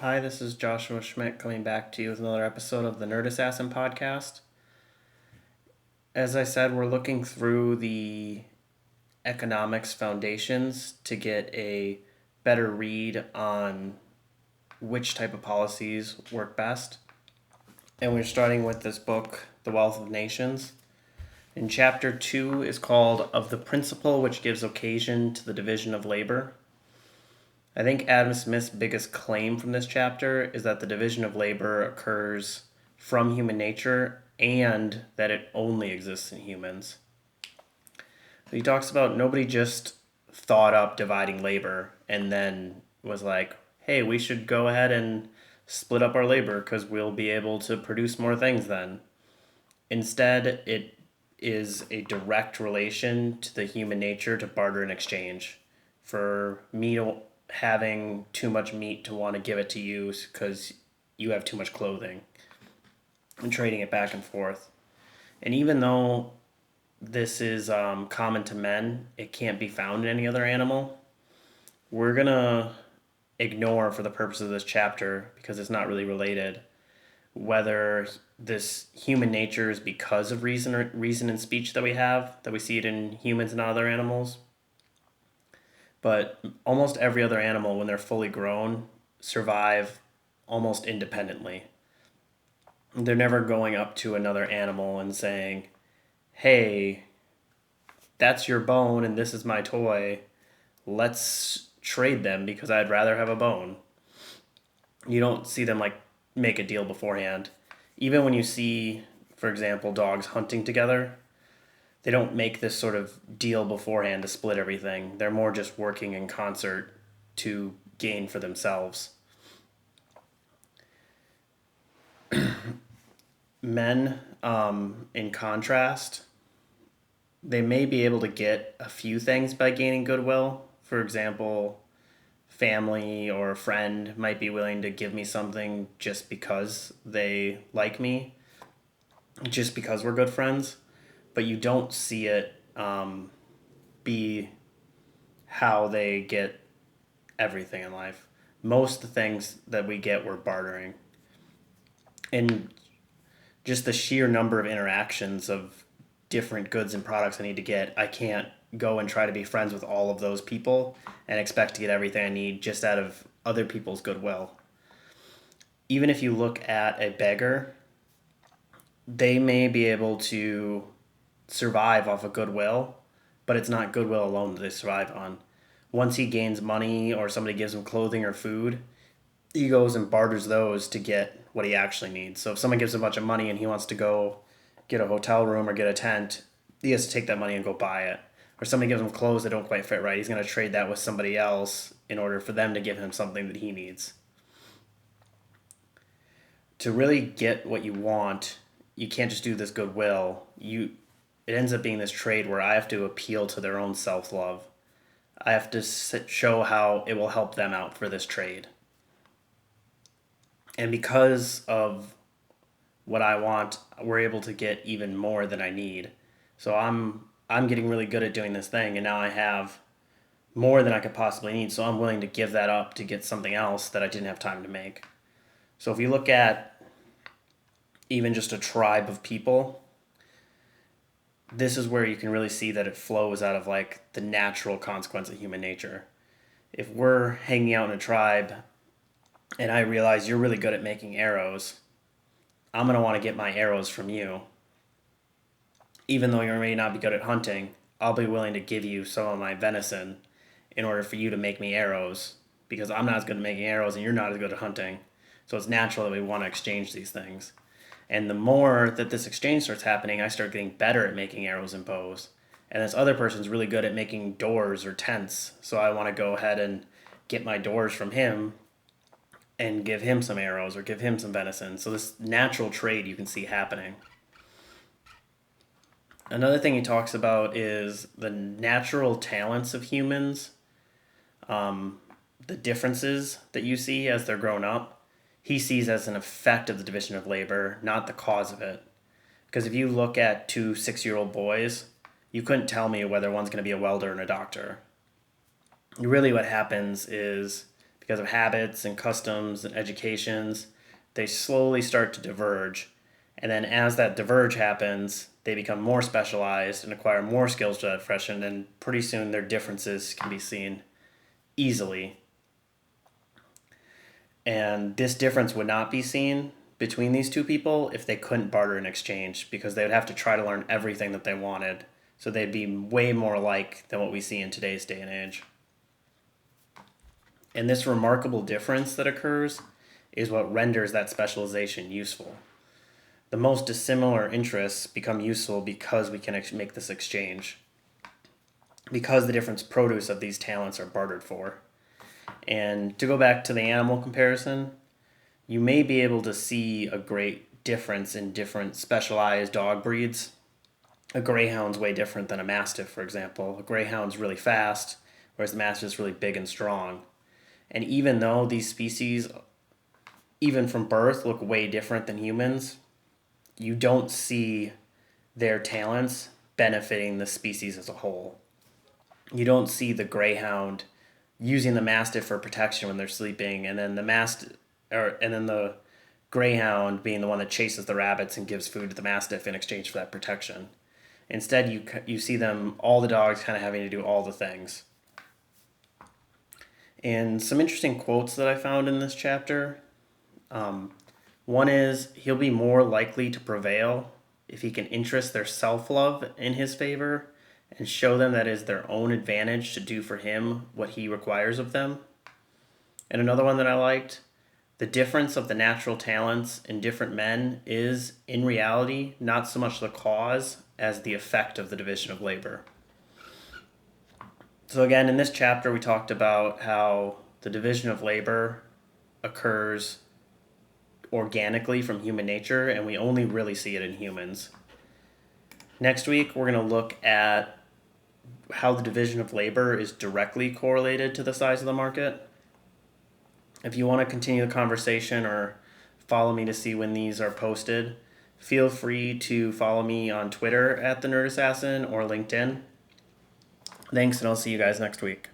Hi, this is Joshua Schmidt coming back to you with another episode of the Nerd Assassin podcast. As I said, we're looking through the economics foundations to get a better read on which type of policies work best. And we're starting with this book, The Wealth of Nations. And chapter 2 is called Of the Principle Which Gives Occasion to the Division of Labor. I think Adam Smith's biggest claim from this chapter is that the division of labor occurs from human nature and that it only exists in humans. He talks about nobody just thought up dividing labor and then was like, hey, we should go ahead and split up our labor because we'll be able to produce more things then. Instead, it is a direct relation to the human nature to barter and exchange. For me having too much meat to want to give it to you because you have too much clothing, and trading it back and forth. And even though this is common to men, it can't be found in any other animal. We're going to ignore, for the purpose of this chapter, because it's not really related, whether this human nature is because of reason and speech that we see it in humans and other animals. But almost every other animal, when they're fully grown, survive almost independently. They're never going up to another animal and saying, hey, that's your bone and this is my toy. Let's trade them because I'd rather have a bone. You don't see them like make a deal beforehand. Even when you see, for example, dogs hunting together, they don't make this sort of deal beforehand to split everything. They're more just working in concert to gain for themselves. Men, in contrast, they may be able to get a few things by gaining goodwill. For example, family or a friend might be willing to give me something just because they like me, just because we're good friends. But you don't see it be how they get everything in life. Most of the things that we get, we're bartering. And just the sheer number of interactions of different goods and products I need to get, I can't go and try to be friends with all of those people and expect to get everything I need just out of other people's goodwill. Even if you look at a beggar, they may be able to survive off of goodwill, but it's not goodwill alone that they survive on. Once he gains money or somebody gives him clothing or food, he goes and barters those to get what he actually needs. So if someone gives him a bunch of money and he wants to go get a hotel room or get a tent, he has to take that money and go buy it. Or somebody gives him clothes that don't quite fit right, he's going to trade that with somebody else in order for them to give him something that he needs. To really get what you want, you can't just do this goodwill. It ends up being this trade where I have to appeal to their own self-love. I have to show how it will help them out for this trade. And because of what I want, we're able to get even more than I need. So I'm getting really good at doing this thing, and now I have more than I could possibly need. So I'm willing to give that up to get something else that I didn't have time to make. So if you look at even just a tribe of people, this is where you can really see that it flows out of like the natural consequence of human nature. If we're hanging out in a tribe and I realize you're really good at making arrows, I'm going to want to get my arrows from you. Even though you may not be good at hunting, I'll be willing to give you some of my venison in order for you to make me arrows because I'm not as good at making arrows and you're not as good at hunting. So it's natural that we want to exchange these things. And the more that this exchange starts happening, I start getting better at making arrows and bows. And this other person's really good at making doors or tents. So I want to go ahead and get my doors from him and give him some arrows or give him some venison. So this natural trade you can see happening. Another thing he talks about is the natural talents of humans, the differences that you see as they're grown up. He sees as an effect of the division of labor, not the cause of it. Because if you look at two 6-year-old boys, you couldn't tell me whether one's going to be a welder and a doctor. Really what happens is because of habits and customs and educations, they slowly start to diverge. And then as that diverge happens, they become more specialized and acquire more skills to that profession, and pretty soon their differences can be seen easily. And this difference would not be seen between these two people if they couldn't barter in exchange, because they would have to try to learn everything that they wanted. So they'd be way more alike than what we see in today's day and age. And this remarkable difference that occurs is what renders that specialization useful. The most dissimilar interests become useful because we can make this exchange, because the different produce of these talents are bartered for. And to go back to the animal comparison, you may be able to see a great difference in different specialized dog breeds. A greyhound's way different than a mastiff, for example. A greyhound's really fast, whereas the mastiff's really big and strong. And even though these species, even from birth, look way different than humans, you don't see their talents benefiting the species as a whole. You don't see the greyhound using the mastiff for protection when they're sleeping, and then the greyhound being the one that chases the rabbits and gives food to the mastiff in exchange for that protection. Instead, you see them, all the dogs, kind of having to do all the things. And some interesting quotes that I found in this chapter. One is, he'll be more likely to prevail if he can interest their self-love in his favor and show them that it is their own advantage to do for him what he requires of them. And another one that I liked, the difference of the natural talents in different men is, in reality, not so much the cause as the effect of the division of labor. So again, in this chapter, we talked about how the division of labor occurs organically from human nature, and we only really see it in humans. Next week, we're going to look at how the division of labor is directly correlated to the size of the market. If you want to continue the conversation or follow me to see when these are posted, feel free to follow me on Twitter at The Nerd Assassin or LinkedIn. Thanks, and I'll see you guys next week.